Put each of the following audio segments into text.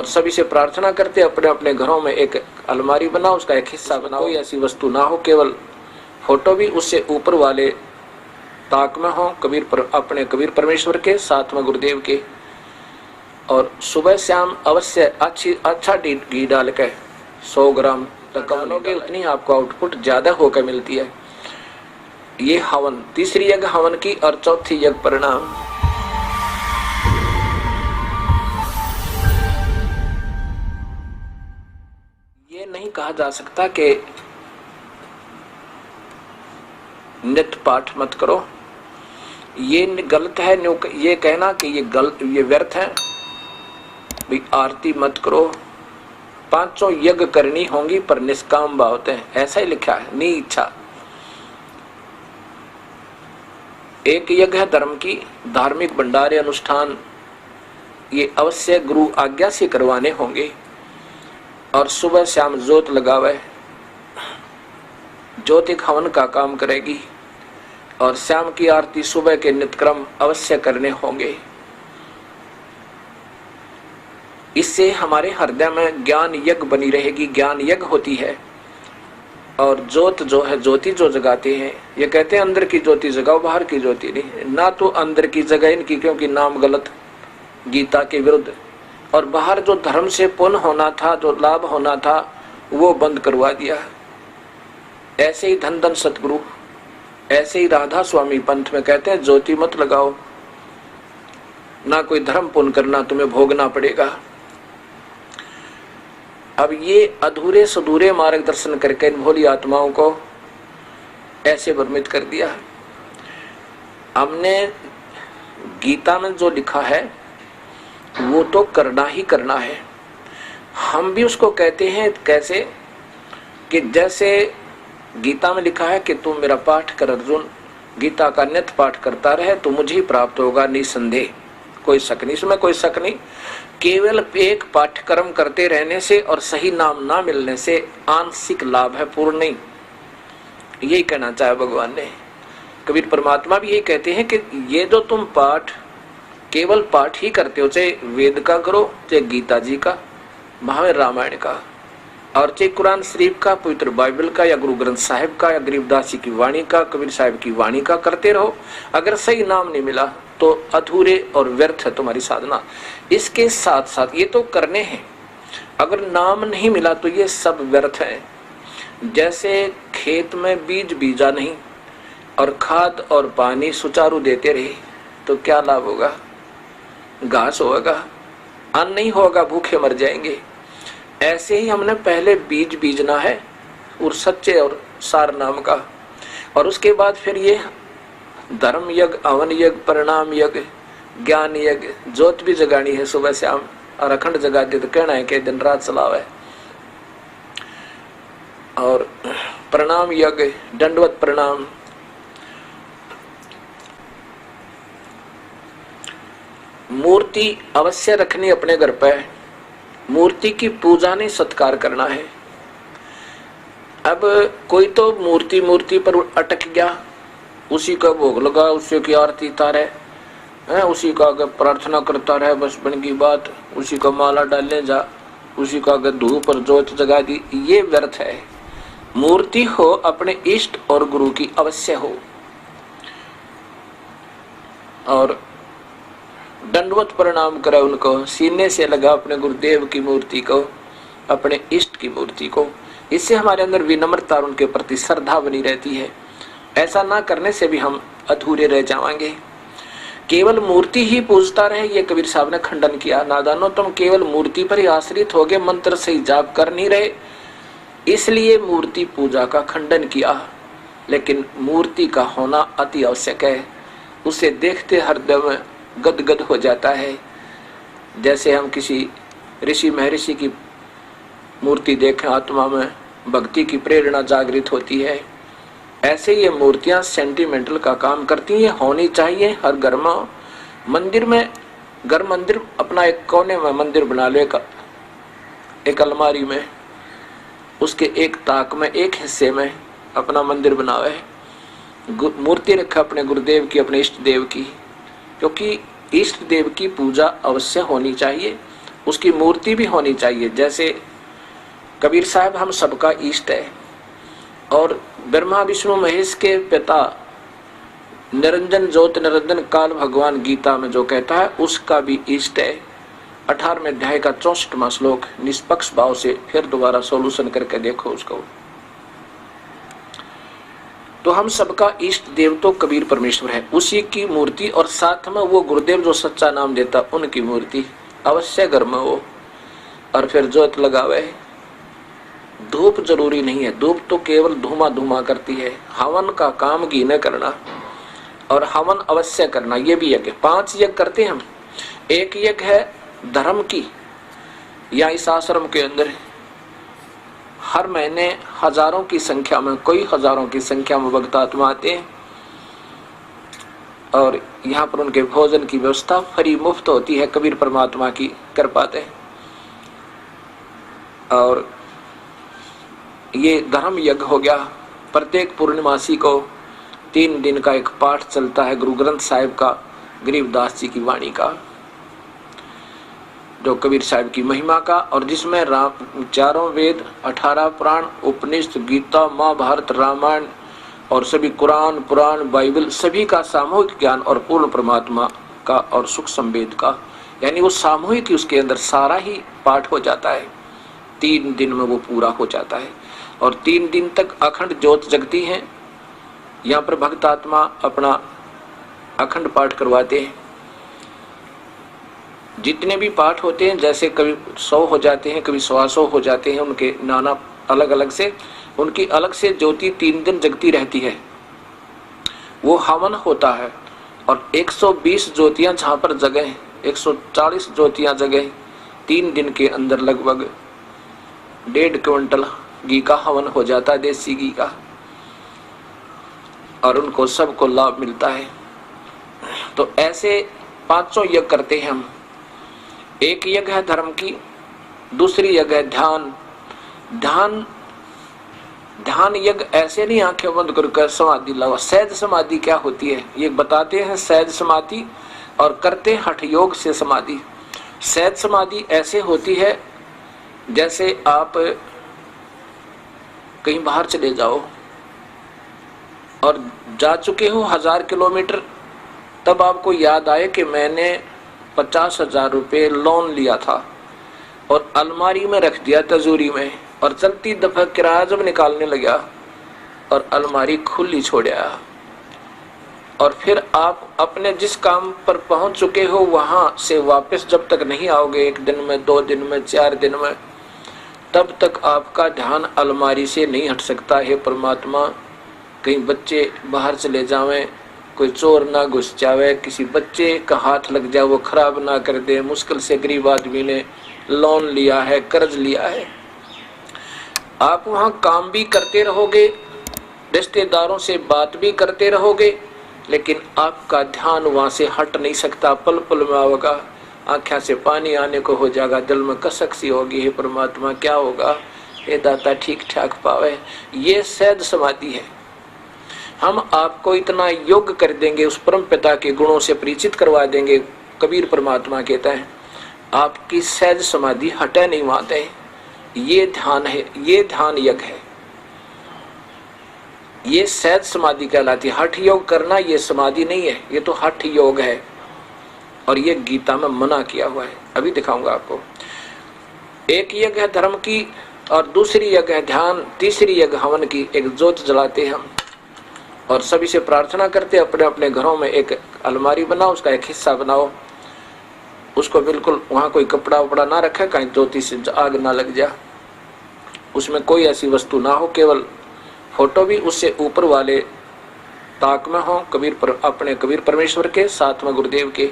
और सभी से प्रार्थना करते अपने अपने घरों में एक अलमारी बनाओ, उसका एक हिस्सा बनाओ, कोई ऐसी वस्तु ना हो, केवल फोटो भी उससे ऊपर वाले ताक में हो, अपने कबीर परमेश्वर के, साथ में गुरुदेव के। और सुबह शाम अवश्य अच्छा घी डाल के 100 ग्राम तक डालोगे, उतनी आपको आउटपुट ज्यादा होकर मिलती है। ये हवन, तीसरी यज्ञ हवन की और चौथी यज्ञ परिणाम। ये नहीं कहा जा सकता कि नित्य पाठ मत करो, ये गलत है। ये कहना कि ये व्यर्थ है, भाई आरती मत करो। 5 यज्ञ करनी होंगी पर निष्काम भाव होते हैं, ऐसा ही लिखा है, नी इच्छा। एक यज्ञ है धर्म की, धार्मिक भंडारे अनुष्ठान, ये अवश्य गुरु आज्ञा से करवाने होंगे। और सुबह शाम जोत लगावे, ज्योतिक हवन का काम करेगी। और शाम की आरती सुबह के नित्यक्रम अवश्य करने होंगे। इससे हमारे हृदय में ज्ञान यज्ञ बनी रहेगी, ज्ञान यज्ञ होती है। और ज्योत जो है, ज्योति जो जगाते हैं, ये कहते हैं अंदर की ज्योति जगाओ, बाहर की ज्योति नहीं। ना तो अंदर की जगह इनकी, क्योंकि नाम गलत, गीता के विरुद्ध। और बाहर जो धर्म से पुण्य होना था, जो लाभ होना था, वो बंद करवा दिया। ऐसे ही धन धन सतगुरु, ऐसे ही राधा स्वामी पंथ में कहते हैं ज्योति मत लगाओ, ना कोई धर्म पुण्य करना, तुम्हें भोगना पड़ेगा। अब ये अधूरे सधूरे मार्गदर्शन करके इन भोली आत्माओं को ऐसे भ्रमित कर दिया। हमने गीता में जो लिखा है वो तो करना ही करना है। हम भी उसको कहते हैं कैसे, कि जैसे गीता में लिखा है कि तुम मेरा पाठ कर अर्जुन, गीता का नित्य पाठ करता रहे तो मुझे ही प्राप्त होगा निसंदेह, कोई शक नहीं, इसमें कोई शक नहीं। केवल एक पाठ्यक्रम करते रहने से और सही नाम ना मिलने से आंशिक लाभ है, पूर्ण नहीं। यही कहना चाहे भगवान ने। कबीर परमात्मा भी यही कहते हैं कि ये जो तुम पाठ केवल पाठ ही करते हो, चाहे वेद का करो, चाहे गीता जी का, महावीर रामायण का, और चाहे कुरान शरीफ का, पवित्र बाइबल का, या गुरु ग्रंथ साहिब का, या गरीबदास जी की वाणी का, कबीर साहिब की वाणी का करते रहो। अगर सही नाम नहीं मिला तो अधूरे और व्यर्थ है तुम्हारी साधना। इसके साथ साथ ये तो करने हैं, अगर नाम नहीं मिला तो ये सब व्यर्थ है। जैसे खेत में बीज बीजा नहीं और खाद और पानी सुचारू देते रहे तो क्या लाभ होगा? घास होगा, अन्न नहीं होगा, भूखे मर जाएंगे। ऐसे ही हमने पहले बीज बीजना है और सच्चे और सार नाम का, और उसके बाद फिर ये धर्म यज्ञ, हवन यज्ञ, परिणाम यज्ञ, ज्ञान यज्ञ, ज्योत भी जगानी है सुबह शाम, और अखंड जगा दे तो कहना है कि दिन रात चलाव है। और प्रणाम यज्ञ, दंडवत प्रणाम, मूर्ति अवश्य रखनी अपने घर पे, मूर्ति की पूजा नहीं सत्कार करना है। अब कोई तो मूर्ति पर अटक गया, उसी का भोग लगा, उसी की आरती तारे, उसी का प्रार्थना करता रहे, बस बन गई बात, उसी का माला डालने जा, उसी का धूप पर जोत जगा दी, ये व्यर्थ है। मूर्ति हो अपने इष्ट और गुरु की अवश्य हो। और दंडवत प्रणाम करे उनको, सीने से लगा अपने गुरुदेव की मूर्ति को, अपने इष्ट की मूर्ति को। इससे हमारे अंदर विनम्रता और उनके प्रति श्रद्धा बनी रहती है। ऐसा ना करने से भी हम अधूरे रह जाएंगे। केवल मूर्ति ही पूजता रहे, ये कबीर साहब ने खंडन किया। नादानो, तुम केवल मूर्ति पर ही आश्रित हो गए, मंत्र से ही जाप कर नहीं रहे, इसलिए मूर्ति पूजा का खंडन किया। लेकिन मूर्ति का होना अति आवश्यक है, उसे देखते हृदय में गदगद हो जाता है। जैसे हम किसी ऋषि महर्षि की मूर्ति देखें, आत्मा में भक्ति की प्रेरणा जागृत होती है। ऐसे ये मूर्तियां सेंटिमेंटल का काम करती हैं, होनी चाहिए हर घर में। मंदिर में, घर मंदिर अपना एक कोने में मंदिर बना लो, एक अलमारी में, उसके एक ताक में, एक हिस्से में अपना मंदिर बनावे, मूर्ति रखा अपने गुरुदेव की, अपने इष्ट देव की, क्योंकि इष्ट देव की पूजा अवश्य होनी चाहिए। उसकी मूर्ति भी होनी चाहिए। जैसे कबीर साहब हम सबका इष्ट है, और ब्रह्मा विष्णु महेश के पिता निरंजन ज्योत निरंजन काल भगवान गीता में जो कहता है उसका भी इष्ट है। 18वें अध्याय का 64वां श्लोक निष्पक्ष भाव से फिर दोबारा सॉल्यूशन करके देखो उसको। तो हम सबका इष्ट देव तो कबीर परमेश्वर है, उसी की मूर्ति, और साथ में वो गुरुदेव जो सच्चा नाम देता उनकी मूर्ति अवश्य घर में हो, और फिर ज्योत लगावे। धूप जरूरी नहीं है, धूप तो केवल धुआं धुआं करती है। हवन का काम घी न करना, और हवन अवश्य करना, ये भी यज्ञ। 5 यज्ञ करते हैं हम। एक यज्ञ है धर्म की, या इस आश्रम के अंदर हर महीने हजारों की संख्या में, कई हजारों की संख्या में भक्त आत्मा आते हैं, और यहाँ पर उनके भोजन की व्यवस्था फ्री मुफ्त होती है, कबीर परमात्मा की कर पाते हैं। और ये धर्म यज्ञ हो गया। प्रत्येक पूर्णिमासी को 3 दिन का एक पाठ चलता है गुरु ग्रंथ साहिब का, गरीबदास जी की वाणी का, जो कबीर साहिब की महिमा का, और जिसमें 4 वेद, 18 पुराण, उपनिषद, गीता, महाभारत, रामायण और सभी कुरान, पुराण, बाइबल सभी का सामूहिक ज्ञान, और पूर्ण परमात्मा का और सुख संवेद का, यानी वो सामूहिक ही उसके अंदर सारा ही पाठ हो जाता है। 3 दिन में वो पूरा हो जाता है, और 3 दिन तक अखंड ज्योत जगती है। यहाँ पर भक्त आत्मा अपना अखंड पाठ करवाते हैं। जितने भी पाठ होते हैं, जैसे कभी 100 हो जाते हैं, कभी 125 हो जाते हैं, उनके नाना अलग अलग से, उनकी अलग से ज्योति 3 दिन जगती रहती है। वो हवन होता है, और 120 ज्योतियां जहाँ पर जगह, 140 ज्योतियां जगह 3 दिन के अंदर लगभग 1.5 क्विंटल घी का हवन हो जाता है, देसी घी का, और उनको सबको लाभ मिलता है। तो ऐसे 500 यज्ञ करते हैं हम। एक यज्ञ है धर्म की, दूसरी यज्ञ है ध्यान। ध्यान यज्ञ ऐसे नहीं आंखें बंद करके समाधि लाओ। सहज समाधि क्या होती है ये बताते हैं। सहज समाधि और करते हठ योग से समाधि। सहज समाधि ऐसे होती है जैसे आप कहीं बाहर चले जाओ और जा चुके हो 1000 किलोमीटर, तब आपको याद आए कि मैंने 50,000 रुपये लोन लिया था और अलमारी में रख दिया तिजोरी में, और चलती दफा किराया जब निकालने लगा और अलमारी खुली छोड़ा, और फिर आप अपने जिस काम पर पहुंच चुके हो वहां से वापस जब तक नहीं आओगे, 1 दिन में, 2 दिन में, 4 दिन में, तब तक आपका ध्यान अलमारी से नहीं हट सकता है। परमात्मा, कहीं बच्चे बाहर चले जावें, कोई चोर ना घुस जावे, किसी बच्चे का हाथ लग जाए वो खराब ना कर दे, मुश्किल से गरीब आदमी ने लोन लिया है, कर्ज लिया है। आप वहां काम भी करते रहोगे, रिश्तेदारों से बात भी करते रहोगे, लेकिन आपका ध्यान वहां से हट नहीं सकता। पल पल में होगा, आँखों से पानी आने को हो जाएगा, दिल में कसक सी होगी, हे परमात्मा क्या होगा, हे दाता ठीक ठाक पावे। ये सहज समाधि है। हम आपको इतना योग्य कर देंगे, उस परम पिता के गुणों से परिचित करवा देंगे। कबीर परमात्मा कहता है आपकी सहज समाधि हटे नहीं माते। ये ध्यान है, ये ध्यान यज्ञ है, ये सहज समाधि कहलाती है। हठ योग करना ये समाधि नहीं है, ये तो हठ योग है, और ये गीता में मना किया हुआ है। अभी दिखाऊंगा आपको। एक यज्ञ है धर्म की, और दूसरी यज्ञ है ध्यान, तीसरी यज्ञ हवन की। एक ज्योत जलाते हम और सभी से प्रार्थना करते, अपने अपने घरों में एक अलमारी बनाओ, उसका एक हिस्सा बनाओ, उसको बिल्कुल वहाँ कोई कपड़ा वपड़ा ना रखे, कहीं ज्योति से आग ना लग जा, उसमें कोई ऐसी वस्तु ना हो, केवल फोटो भी उससे ऊपर वाले ताक में हो, अपने कबीर परमेश्वर के, साथ में गुरुदेव के।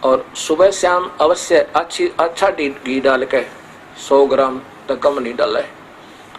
और सुबह शाम अवश्य अच्छा घी डाल के, 100 ग्राम तक कम नहीं डाला है,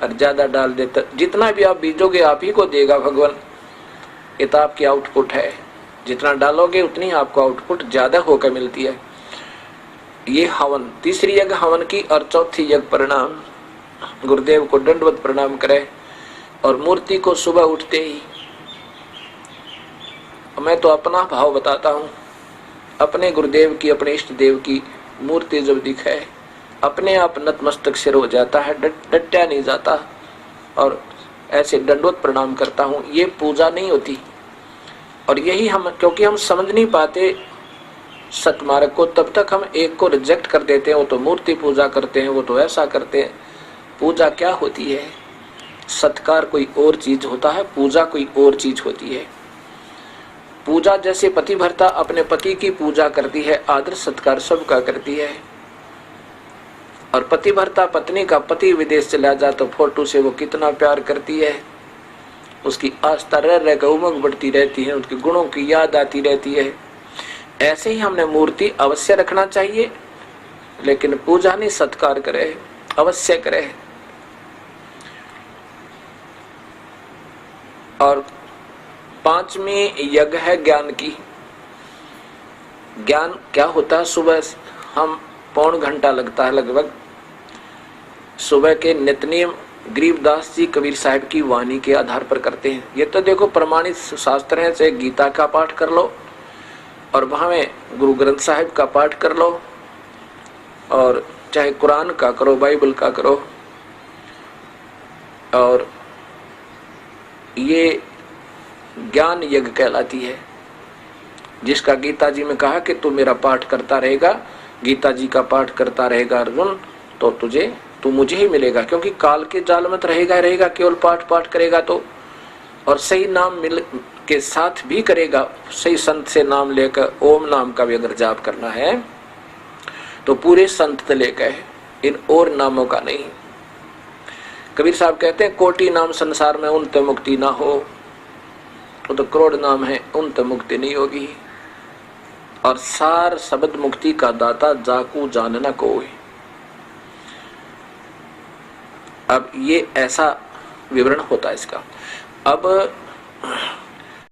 और ज्यादा डाल देता, जितना भी आप बीजोगे आप ही को देगा भगवान। ये तो आपकी आउटपुट है, जितना डालोगे उतनी आपको आउटपुट ज्यादा होकर मिलती है। ये हवन, तीसरी यज्ञ हवन की, और चौथी यज्ञ प्रणाम। गुरुदेव को दंडवत प्रणाम करे, और मूर्ति को सुबह उठते ही, मैं तो अपना भाव बताता हूँ, अपने गुरुदेव की, अपने इष्ट देव की मूर्ति जब दिखे अपने आप नतमस्तक सिर हो जाता है, डटया नहीं जाता और ऐसे दंडवत प्रणाम करता हूँ, ये पूजा नहीं होती। और यही हम, क्योंकि हम समझ नहीं पाते सतमार्ग को, तब तक हम एक को रिजेक्ट कर देते हैं, वो तो मूर्ति पूजा करते हैं, वो तो ऐसा करते हैं। पूजा क्या होती है? सत्कार कोई और चीज होता है, पूजा कोई और चीज होती है। पूजा जैसे पतिव्रता अपने पति की पूजा करती है, आदर सत्कार सबका करती है, और पतिव्रता पत्नी का पति विदेश चला जाए तो फोटो से वो कितना प्यार करती है, उसकी आस्था रह रहकर उमंग बढ़ती रहती है, उसके गुणों की याद आती रहती है। ऐसे ही हमने मूर्ति अवश्य रखना चाहिए, लेकिन पूजा नहीं, सत्कार करे, अवश्य करे। और पांचवी यज्ञ है ज्ञान की। ज्ञान क्या होता है? सुबह हम पौन घंटा लगता है लगभग, सुबह के नित्यनेम गरीबदास जी कबीर साहब की वाणी के आधार पर करते हैं। ये तो देखो प्रमाणित शास्त्र है, चाहे गीता का पाठ कर लो और वहां में गुरु ग्रंथ साहिब का पाठ कर लो, और चाहे कुरान का करो, बाइबल का करो। और ये ज्ञान यज्ञ कहलाती है, जिसका गीता जी में कहा कि तू मेरा पाठ करता रहेगा, गीता जी का पाठ करता रहेगा अर्जुन, तो तू मुझे ही मिलेगा। क्योंकि काल के जाल में रहेगा केवल पाठ करेगा तो, और सही नाम मिल के साथ भी करेगा, सही संत से नाम लेकर ओम नाम का भी अगर जाप करना है तो पूरे संत लेकर, इन और नामों का नहीं। कबीर साहब कहते हैं कोटि नाम संसार में उनते मुक्ति ना हो, तो करोड़ नाम है उनते मुक्ति नहीं होगी। और सार शब्द मुक्ति का दाता जाकू जानना कोई। अब ये ऐसा विवरण होता है इसका। अब